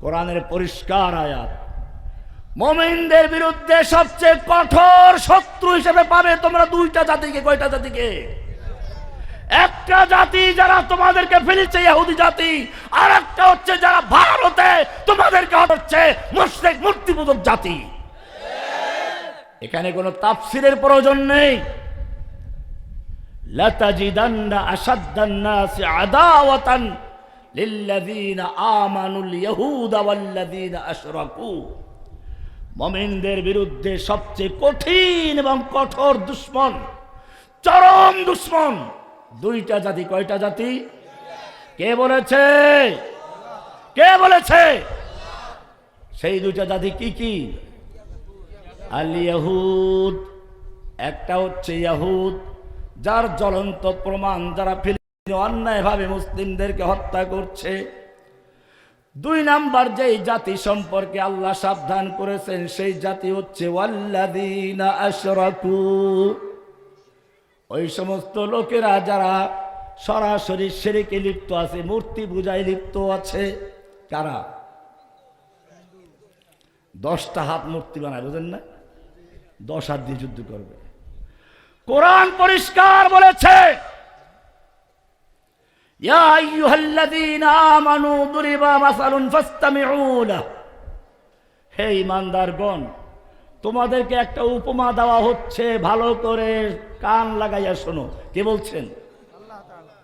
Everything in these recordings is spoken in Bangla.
কোরআনের পরিষ্কার আয়াত। মুমিনদের বিরুদ্ধে সবচেয়ে কঠোর শত্রু হিসেবে পাবে তোমরা দুইটা জাতিকে। কয়টা জাতিকে? একটা জাতি যারা তোমাদেরকে ফেলেছে, ইহুদি জাতি, আর একটা হচ্ছে যারা ভারতে তোমাদেরকে হচ্ছে মুশরিক মূর্তি পূজক জাতি। এখানে কোনো তাফসীরের প্রয়োজন নেই। লাতাজিদান্না আশাদ্দান নাসি আদাওয়াতান লিল্লাযীনা আমানুল ইয়াহুদা ওয়াল্লাযীনা আশরাকু। মুমিনদের বিরুদ্ধে সবচেয়ে কঠিন এবং কঠোর দুশমন, চরম দুশমন দুইটা জাতি। কয়টা জাতি? কে বলেছে? কে বলেছে? সেই দুইটা জাতি কি কি? আল ইয়াহুদ, একটা হচ্ছে ইয়াহুদ, যার জ্বলন্ত প্রমাণ যারা ফিলিস্তিনে অন্যায়ভাবে মুসলিমদেরকে হত্যা করছে। দুই নাম্বার যেই জাতি সম্পর্কে আল্লাহ সাবধান করেছেন সেই জাতি হচ্ছে ওয়াল্লাযীনা আশরাকু, ওই সমস্ত লোকেরা যারা সরাসরি শিরকে লিপ্ত আছে, মূর্তি পূজায় লিপ্ত আছে। কারা? 10টা হাত মূর্তি বানায়, বুঝেন না? 10 হাত দিয়ে যুদ্ধ করবে। কোরআন পরিষ্কার বলেছে, ইয়া আইয়ুহাল্লাযীনা আমানু দুরিবা মাসালুন ফাসতামিউ লাহু। হে ঈমানদারগণ, তোমাদেরকে একটা উপমা দেওয়া হচ্ছে, ভালো করে কান লাগাইয়া শোনো। কে বলছেন? আল্লাহ তাআলা।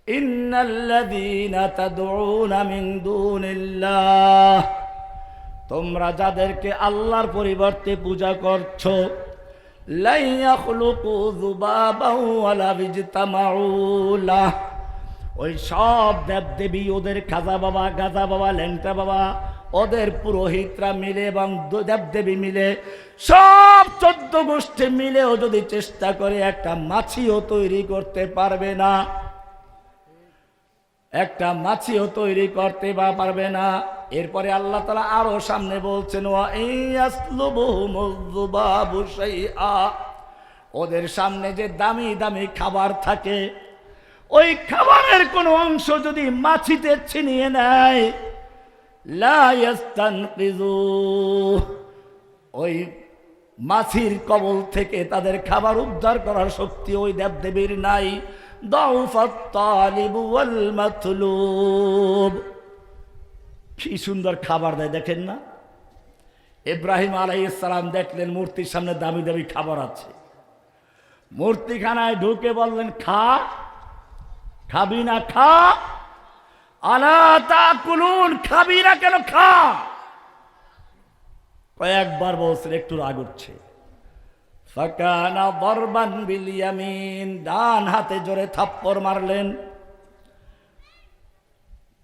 ইন্নাল্লাযীনা তাদউনা মিন দুনিল্লাহ, তোমরা যাদেরকে আল্লাহর পরিবর্তে পূজা করছো, লা ইয়াখলুকু যুবাবান ওয়ালা বিজতামাউ লাহু, ওই সব দেবদেবী, ওদের খাজা বাবা, গাজা বাবা, ল্যাংটা বাবা, ওদের পুরোহিতরা মিলে এবং দেবদেবী মিলে সব 14 গোষ্ঠী মিলেও যদি চেষ্টা করে একটা মাছিও তৈরি করতে পারবে না। একটা মাছিও তৈরি করতে বা পারবে না। এরপরে আল্লাহ তাআলা আরো সামনে বলছেন, ওয়া ইয়াসলুবুহুমুয যুবাবু শাইআ, ওদের সামনে যে দামি দামি খাবার থাকে, ওই খাবারের কোনো অংশ যদি মাছিতে ছিনিয়ে নেয়, লা ইয়াস্তানকিযু, ওই মাছির কবল থেকে তাদের খাবার উদ্ধার করার শক্তি ওই দেবদেবীর নাই। দাউফাত তালিব ওয়াল মাতলুব, কি সুন্দর খাবার দেয় দেখেন না? ইব্রাহিম আলাইহিস সালাম দেখলেন মূর্তির সামনে দামি দামি খাবার আছে, মূর্তিখানায় ঢুকে বললেন, খা। খাবি না? খা। আলা তাকুলুন, খাবি না কেন? খা। কয়েকবার বলছেন, একটু রাগ উঠছে। ফাকানা দরবান বিল ইয়ামিন, ডান হাতে জোরে থাপ্পড় মারলেন।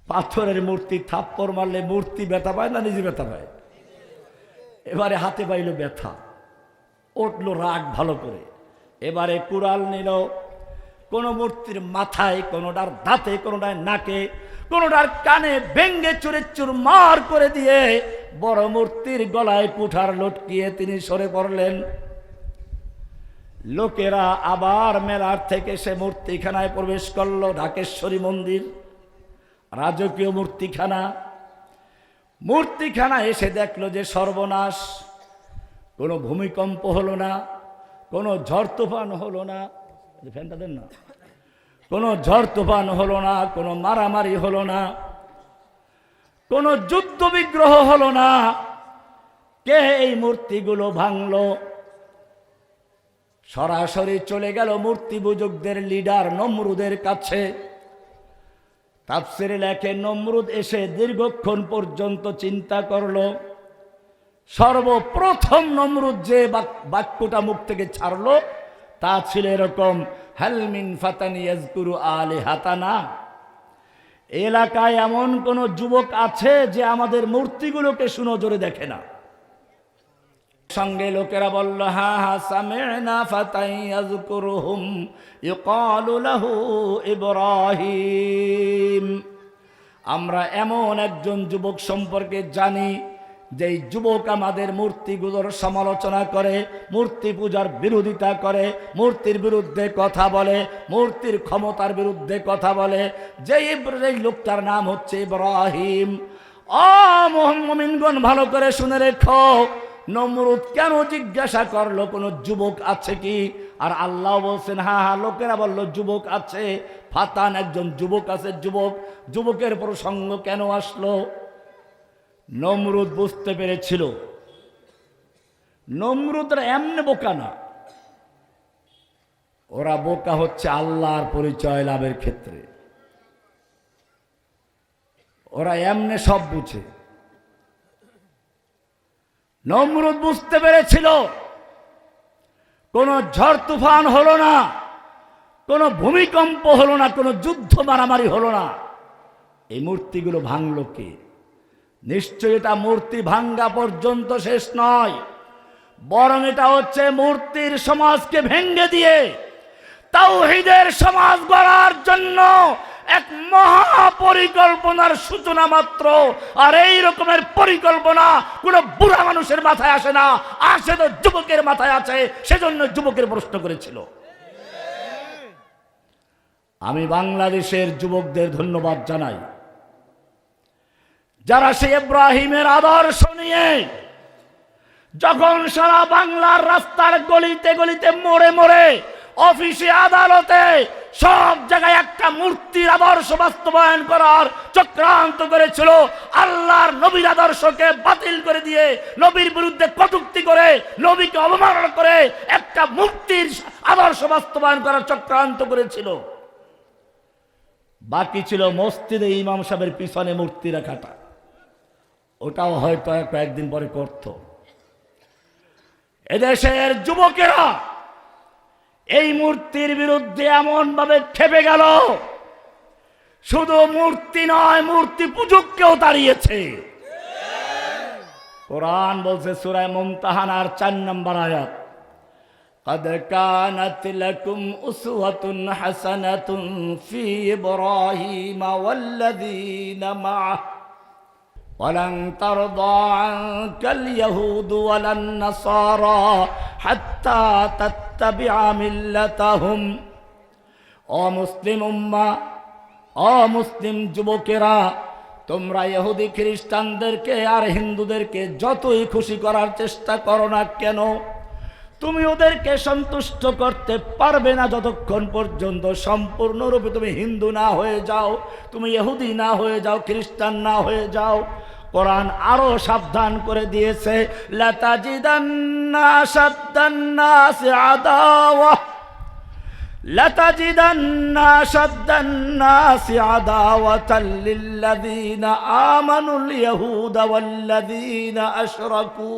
পাথরের মূর্তি থাপ্পড় মারলে মূর্তি ব্যথা পায় না নিজে ব্যথা পায়? এবারে হাতে পাইল ব্যথা, উঠলো রাগ ভালো করে। এবারে কুড়াল নিল, কোন মূর্তির মাথায়, কোনটার দাঁতে, কোনটার নাকে, কোনটার কানে ভেঙ্গে চুরে চুরমার করে দিয়ে বড় মূর্তির গলায় কুঠার লটকিয়ে তিনি সরে পড়লেন। লোকেরা আবার মেলার থেকে সে মূর্তিখানায় প্রবেশ করলো। ঢাকেশ্বরী মন্দির, রাজকীয় মূর্তিখানা। মূর্তিখানা এসে দেখলো যে সর্বনাশ, কোনো ভূমিকম্প হলো না, কোনো ঝড় তুফান হলো না, ফ্যানটা দেন না, কোনো ঝড় তুফান হলো না, কোনো মারামারি হলো না, কোনো যুদ্ধ বিগ্রহ হলো না। কে এই মূর্তিগুলো ভাঙলো? সরাসরি চলে গেল মূর্তি পূজকদের লিডার নমরুদের কাছে। তাফসীরে লেখে, নমরুদ এসে দীর্ঘক্ষণ পর্যন্ত চিন্তা করলো। সর্বপ্রথম নমরুদ যে বাক্যটা মুখ থেকে ছাড়লো তা ছিল এরকম, হাল মিন ফাতানি ইয়াজকুরু আলিহাতানা, এলাকায় এমন কোন যুবক আছে যে আমাদের মূর্তিগুলোকে সুনজরে দেখে না? সঙ্গে লোকেরা বলল, হা হা সামি'না ফাতান ইয়াজকুরুহুম ইউকালু লাহু ইব্রাহিম, আমরা এমন একজন যুবক সম্পর্কে জানি যে যুবক আমাদের মূর্তিগুলোর সমালোচনা করে, মূর্তি পূজার বিরোধিতা করে, মূর্তির বিরুদ্ধে কথা বলে, মূর্তির ক্ষমতার বিরুদ্ধে কথা বলে। যে লোকটার নাম হচ্ছে ইব্রাহিম। মুমিনগণ ভালো করে শুনে রেখো, নমরুদ কেন জিজ্ঞাসা করলো কোন যুবক আছে কি? আর আল্লাহ বলছেন হ্যাঁ হ্যাঁ, লোকেরা বলল যুবক আছে, ফাতান একজন যুবক আছে। যুবকের প্রসঙ্গ কেন আসলো? নমরুদ বুঝতে পেরেছিল নমরুদরা এমনি বোকা না, ওরা বোকা হচ্ছে আল্লাহর পরিচয় লাভের ক্ষেত্রে। ওরা এমনি সব বুঝে। নমরুদ বুঝতে পেরেছিল কোন ঝড় তুফান হলো না, কোন ভূমিকম্প হলো না, কোন যুদ্ধ মারামারি হলো না, এই মূর্তিগুলো ভাঙলো কে? নিশ্চয় এটা মূর্তি ভাঙ্গা পর্যন্ত শেষ নয়, বরং এটা হচ্ছে মূর্তির সমাজকে ভেঙ্গে দিয়ে তাওহীদের সমাজ গড়ার জন্য এক মহা পরিকল্পনার সূচনা মাত্র। আর এই রকমের পরিকল্পনা কোন বুড়া মানুষের মাথায় আসে না, আসে তো যুবকের মাথায় আছে। সেজন্য যুবকের প্রশ্ন করেছিল। আমি বাংলাদেশের যুবকদের ধন্যবাদ জানাই, যারা সে ইব্রাহিমের আদর্শ নিয়ে যখন সারা বাংলার রাস্তার গলিতে গলিতে মোড়ে মোড়ে অফিসে আদালতে সব জায়গায় একটা মূর্তির আদর্শ বাস্তবায়ন করার চক্রান্ত করেছিল, আল্লাহর নবীর আদর্শকে বাতিল করে দিয়ে নবীর বিরুদ্ধে কটূক্তি করে নবীকে অবমাননা করে একটা মূর্তির আদর্শ বাস্তবায়ন করার চক্রান্ত করেছিল। বাকি ছিল মসজিদে ইমাম সাহেবের পিছনে মূর্তি রাখাটা, ওটাও হয়তো কয়েকদিন পরে করত। এদেশের যুবকেরা এই মূর্তির বিরুদ্ধে এমন ভাবে খেপে গেল, শুধু মূর্তি নয়, মূর্তি পূজককেও তাড়িয়েছে। কোরআন বলছে সূরা মুমতাহানার 4 নম্বর আয়াত, قد كانت لكم أسوة حسنة في إبراهيم والذين معه ولن ترضى عنك اليهود ولا النصارى حتى تتبع ملتهم। ও মুসলিম উম্মাহ, ও মুসলিম যুবকেরা, তোমরা ইহুদি খ্রিস্টানদেরকে আর হিন্দুদেরকে যতই খুশি করার চেষ্টা করো না কেন, তুমি ওদেরকে সন্তুষ্ট করতে পারবে না যতক্ষণ পর্যন্ত সম্পূর্ণরূপে তুমি হিন্দু না হয়ে যাও, তুমি ইহুদি না হয়ে যাও, খ্রিস্টান না হয়ে যাও। কোরআন আরো সাবধান করে দিয়েছে, লাতাজিদান্না আশাদ্দান্নাসি আদাওয়া লাতাজিদান্না আশাদ্দান্নাসি আদাওয়াতাল লিল্লাযীনা আমানুল ইয়াহুদা ওয়াল্লাযীনা আশরাকু